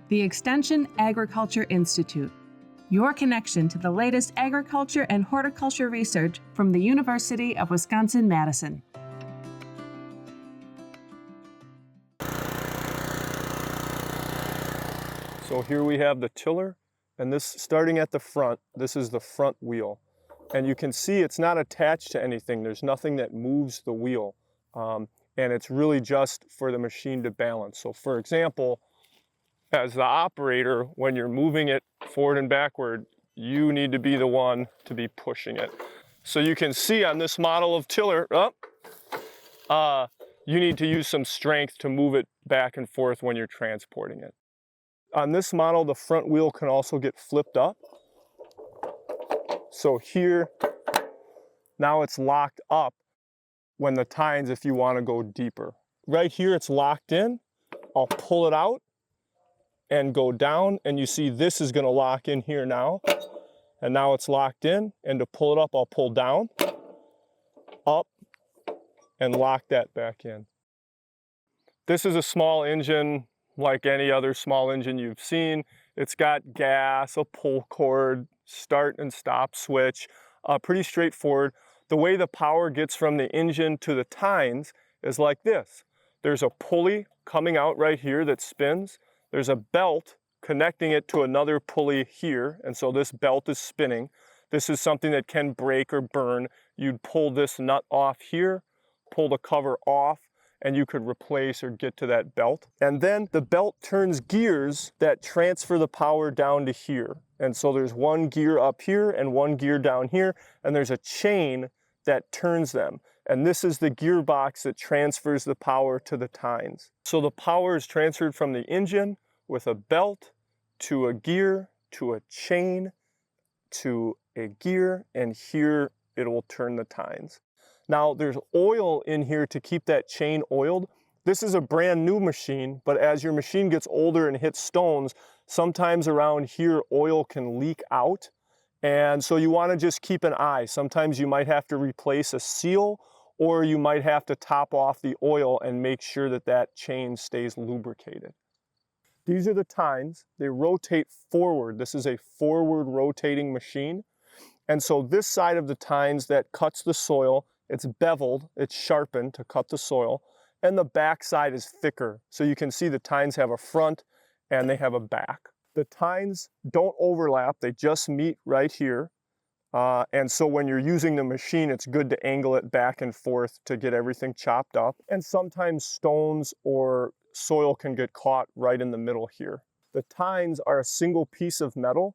the Extension Agriculture Institute, your connection to the latest agriculture and horticulture research from the University of Wisconsin-Madison. So here we have the tiller, and this, starting at the front, this is the front wheel. And you can see it's not attached to anything. There's nothing that moves the wheel. And it's really just for the machine to balance. So for example, as the operator, when you're moving it forward and backward, you need to be the one to be pushing it. So you can see on this model of tiller, you need to use some strength to move it back and forth when you're transporting it. On this model, the front wheel can also get flipped up. So here, now it's locked up when the tines, if you want to go deeper. Right here, it's locked in. I'll pull it out and go down, and you see this is going to lock in here now. And now it's locked in, and to pull it up, I'll pull down, up, and lock that back in. This is a small engine like any other small engine you've seen. It's got gas, a pull cord, start and stop switch, pretty straightforward. The way the power gets from the engine to the tines is like this. There's a pulley coming out right here that spins. There's a belt connecting it to another pulley here, and so this belt is spinning. This is something that can break or burn. You'd pull this nut off here, pull the cover off, and you could replace or get to that belt. And then the belt turns gears that transfer the power down to here. And so there's one gear up here and one gear down here, and there's a chain that turns them. And this is the gearbox that transfers the power to the tines. So the power is transferred from the engine with a belt to a gear, to a chain, to a gear, and here it will turn the tines. Now there's oil in here to keep that chain oiled. This is a brand new machine, but as your machine gets older and hits stones, sometimes around here oil can leak out. And so you want to just keep an eye. Sometimes you might have to replace a seal, or you might have to top off the oil and make sure that that chain stays lubricated. These are the tines. They rotate forward. This is a forward rotating machine. And so this side of the tines that cuts the soil, it's beveled, it's sharpened to cut the soil, and the back side is thicker. So you can see the tines have a front and they have a back. The tines don't overlap, they just meet right here. And so when you're using the machine, it's good to angle it back and forth to get everything chopped up. And sometimes stones or soil can get caught right in the middle here. The tines are a single piece of metal.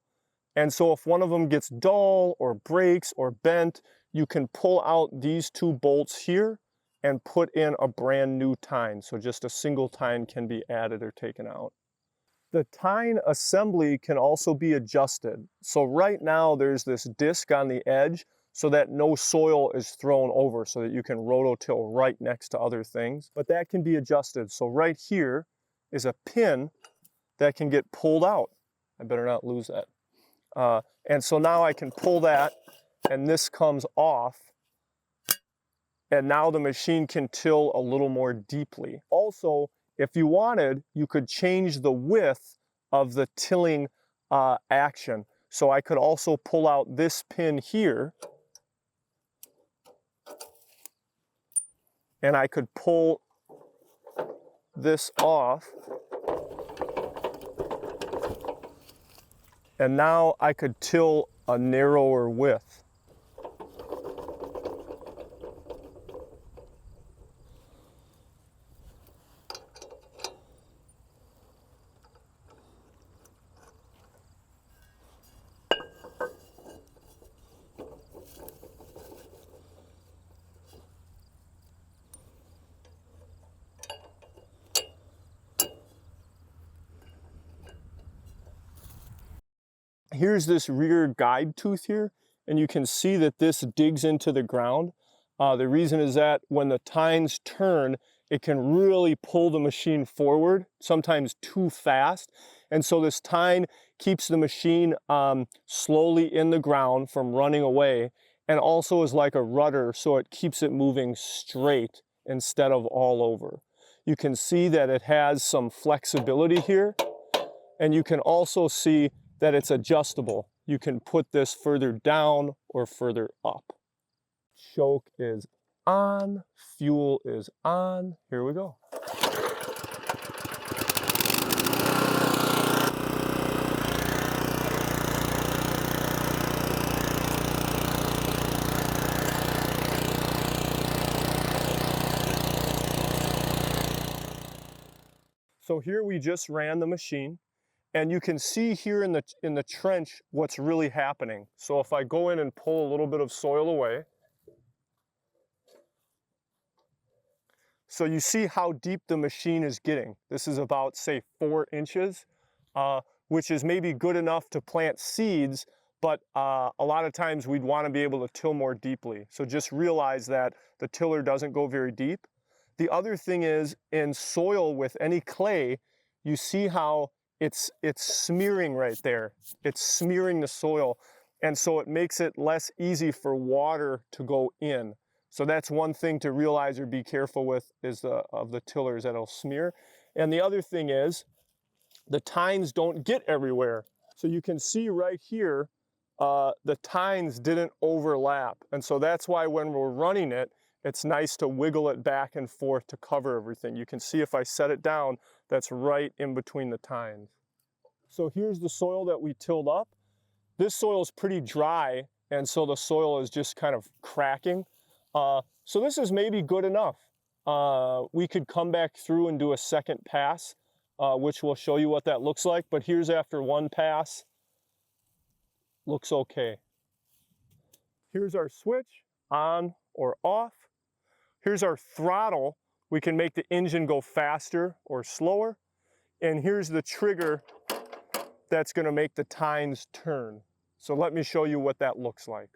And so if one of them gets dull or breaks or bent, you can pull out these two bolts here and put in a brand new tine. So just a single tine can be added or taken out. The tine assembly can also be adjusted. So right now there's this disc on the edge so that no soil is thrown over, so that you can rototill right next to other things. But that can be adjusted. So right here is a pin that can get pulled out. I better not lose that. And so now I can pull that, and this comes off. And now the machine can till a little more deeply. Also, if you wanted, you could change the width of the tilling action. So I could also pull out this pin here, and I could pull this off. And now I could till a narrower width. Here's this rear guide tooth here, and you can see that this digs into the ground. The reason is that when the tines turn, it can really pull the machine forward, sometimes too fast. And so this tine keeps the machine slowly in the ground from running away, and also is like a rudder, so it keeps it moving straight instead of all over. You can see that it has some flexibility here. And you can also see that it's adjustable. You can put this further down or further up. Choke is on, fuel is on. Here we go. So here we just ran the machine, and you can see here in the trench what's really happening. So if I go in and pull a little bit of soil away, so you see how deep the machine is getting. This is about, say, 4 inches, which is maybe good enough to plant seeds, but a lot of times we'd want to be able to till more deeply. So just realize that the tiller doesn't go very deep. The other thing is, in soil with any clay, you see how it's smearing right there. It's smearing the soil, and so it makes it less easy for water to go in. So that's one thing to realize or be careful with, is of the tillers that'll smear. And the other thing is, the tines don't get everywhere. So you can see right here, the tines didn't overlap. And so that's why when we're running it, it's nice to wiggle it back and forth to cover everything. You can see if I set it down, that's right in between the tines. So here's the soil that we tilled up. This soil is pretty dry, and so the soil is just kind of cracking. So this is maybe good enough. We could come back through and do a second pass, which will show you what that looks like. But here's after one pass. Looks okay. Here's our switch, on or off. Here's our throttle. We can make the engine go faster or slower. And here's the trigger that's going to make the tines turn. So let me show you what that looks like.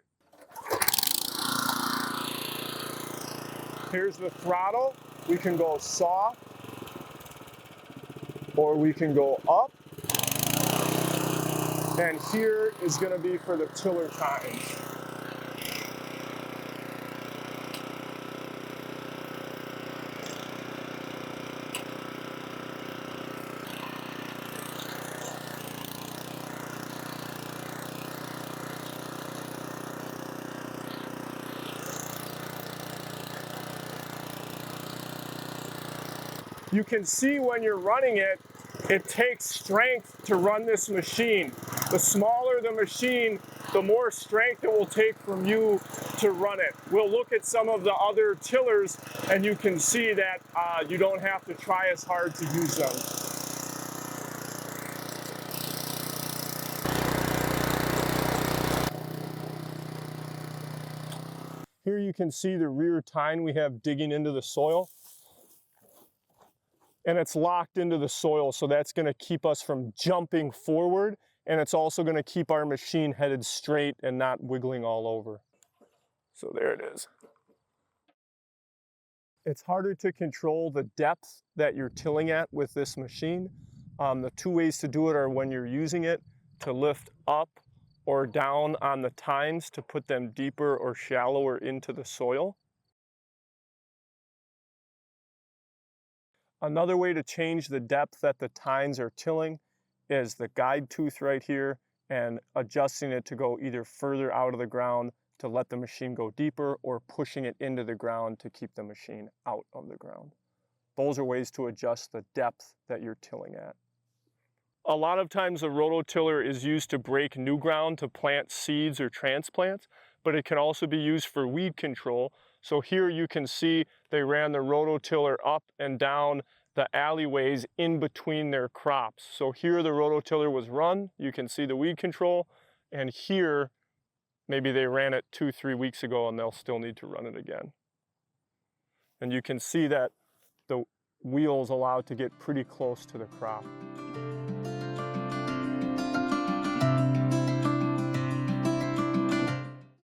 Here's the throttle. We can go soft, or we can go up. And here is going to be for the tiller tines. You can see when you're running it, it takes strength to run this machine. The smaller the machine, the more strength it will take from you to run it. We'll look at some of the other tillers, and you can see that you don't have to try as hard to use them. Here you can see the rear tine we have digging into the soil. And it's locked into the soil, so that's going to keep us from jumping forward, and it's also going to keep our machine headed straight and not wiggling all over. So there it is. It's harder to control the depth that you're tilling at with this machine. The two ways to do it are when you're using it to lift up or down on the tines to put them deeper or shallower into the soil. Another way to change the depth that the tines are tilling is the guide tooth right here, and adjusting it to go either further out of the ground to let the machine go deeper, or pushing it into the ground to keep the machine out of the ground. Those are ways to adjust the depth that you're tilling at. A lot of times a rototiller is used to break new ground to plant seeds or transplants, but it can also be used for weed control. So here you can see they ran the rototiller up and down the alleyways in between their crops. So here the rototiller was run, you can see the weed control, and here maybe they ran it 2-3 weeks ago and they'll still need to run it again. And you can see that the wheel's allowed to get pretty close to the crop.